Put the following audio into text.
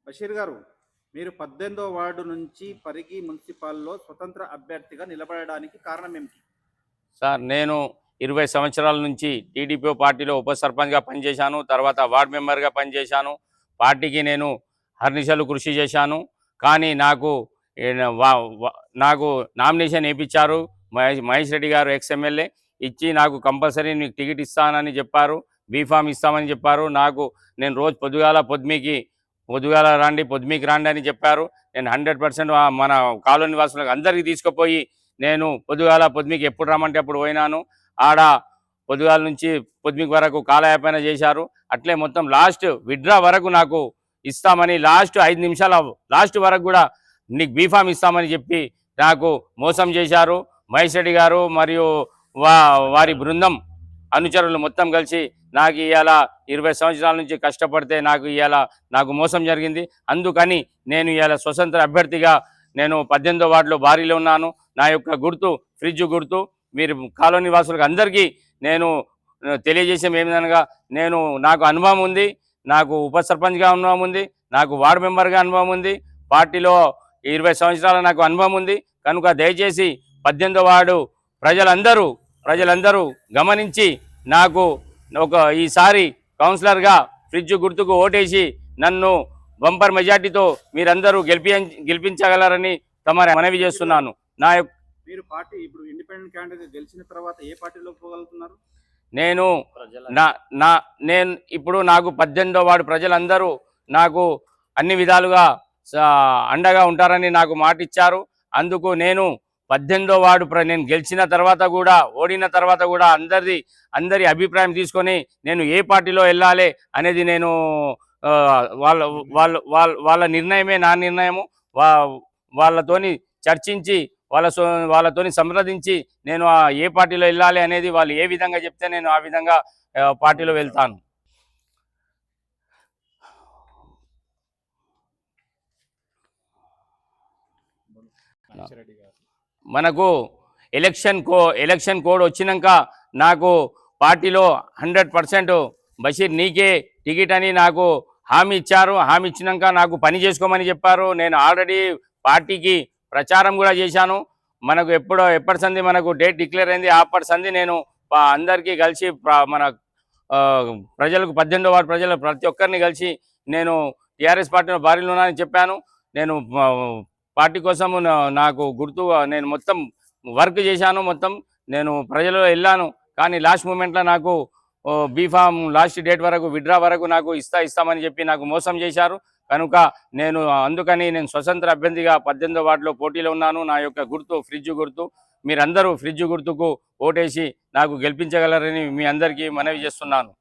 బషీర్ గారు, మీరు 18వ వార్డు నుంచి పరిగి మున్సిపాల్లో స్వతంత్ర అభ్యర్థిగా నిలబడడానికి కారణం ఏమిటి? సార్ నేను 20 సంవత్సరాల నుంచి టీడీపీ పార్టీలో ఉప సర్పంచ్గా పనిచేశాను. తర్వాత వార్డ్ మెంబర్గా పనిచేశాను. పార్టీకి నేను హర్నిశలు కృషి చేశాను. కానీ నాకు నామినేషన్ ఏపించారు. మహేష్ రెడ్డి గారు ఎక్స్ ఎమ్మెల్యే ఇచ్చి నాకు కంపల్సరీ నీకు టికెట్ ఇస్తానని చెప్పారు. బీఫామ్ ఇస్తామని చెప్పారు. నేను రోజు పొద్దుగాల రండి, పొద్దుమీకి రండి అని చెప్పారు. నేను 100% మన కాలనీ వాసులకు అందరికీ తీసుకుపోయి నేను పొద్దుమీకి ఎప్పుడు రమ్మంటే అప్పుడు పోయినాను. ఆడ పొద్దుగాల నుంచి పొద్దుమీకి వరకు కాలయాపన చేశారు. అట్లే మొత్తం లాస్ట్ విడ్రా వరకు నాకు ఇస్తామని లాస్ట్ 5 నిమిషాల లాస్ట్ వరకు కూడా నీకు బీఫామ్ ఇస్తామని చెప్పి నాకు మోసం చేశారు. మహేష్ రెడ్డి గారు మరియు వారి బృందం అనుచరులు మొత్తం కలిసి నాకు ఇవాళ 20 సంవత్సరాల నుంచి కష్టపడితే నాకు మోసం జరిగింది. అందుకని నేను ఇవాళ స్వతంత్ర అభ్యర్థిగా నేను 18వ వార్డులో భారీలో ఉన్నాను. నా యొక్క గుర్తు ఫ్రిడ్జ్ గుర్తు. మీరు కాలనీ వాసులకు అందరికీ నేను తెలియజేసేది ఏమిటనగా, నాకు అనుభవం ఉంది. నాకు ఉప సర్పంచ్గా అనుభవం ఉంది. నాకు వార్డు మెంబర్గా అనుభవం ఉంది. పార్టీలో 20 సంవత్సరాల నాకు అనుభవం ఉంది. కనుక దయచేసి 18వ వార్డు ప్రజలందరూ గమనించి నాకు ఈసారి కౌన్సిలర్గా ఫ్రిడ్జ్ గుర్తుకు ఓటేసి నన్ను బంపర్ మెజార్టీతో మీరందరూ గెలిపించగలరని మనవి చేస్తున్నాను. మీరు పార్టీ ఇప్పుడు ఇండిపెండెంట్ క్యాండిడేట్ గెలిచిన తర్వాత ఏ పార్టీలోకి పోగలుగుతున్నారు? నేను ఇప్పుడు నాకు 18వ వార్డు ప్రజలందరూ నాకు అన్ని విధాలుగా అండగా ఉంటారని నాకు మాట ఇచ్చారు. అందుకు నేను 18వ వార్డు నేను గెలిచిన తర్వాత కూడా ఓడిన తర్వాత కూడా అందరి అభిప్రాయం తీసుకొని నేను ఏ పార్టీలో వెళ్ళాలి అనేది నేను వాళ్ళ నిర్ణయమే నా నిర్ణయము. వాళ్ళతోని చర్చించి వాళ్ళతోని సంప్రదించి నేను ఏ పార్టీలో వెళ్ళాలి అనేది వాళ్ళు ఏ విధంగా చెప్తే నేను ఆ విధంగా పార్టీలో వెళ్తాను. మనకు ఎలక్షన్ కోడ్ వచ్చినాక నాకు పార్టీలో 100% బషీర్ నీకే టికెట్ అని నాకు హామీ ఇచ్చారు. హామీ ఇచ్చినాక నాకు పని చేసుకోమని చెప్పారు. నేను ఆల్రెడీ పార్టీకి ప్రచారం కూడా చేశాను. మనకు ఎప్పటి సంది మనకు డేట్ డిక్లేర్ అయింది అప్పటి సంది నేను అందరికీ కలిసి మన ప్రజలకు 18వ వార్డు ప్రజలు ప్రతి ఒక్కరిని కలిసి నేను టీఆర్ఎస్ పార్టీలో భారీలో ఉన్నానని చెప్పాను. నేను పార్టీ కోసము నాకు గుర్తుగా నేను మొత్తం వర్క్ చేశాను. మొత్తం నేను ప్రజల్లో వెళ్ళాను. కానీ లాస్ట్ మూమెంట్లో నాకు బీఫామ్ లాస్ట్ డేట్ వరకు విడ్రా వరకు నాకు ఇస్తామని చెప్పి నాకు మోసం చేశారు. కనుక అందుకని నేను స్వతంత్ర అభ్యర్థిగా 18వ వార్డులో పోటీలో ఉన్నాను. నా యొక్క గుర్తు ఫ్రిడ్జ్ గుర్తు. మీరందరూ ఫ్రిడ్జ్ గుర్తుకు ఓటేసి నాకు గెలిపించగలరని మీ అందరికీ మనవి చేస్తున్నాను.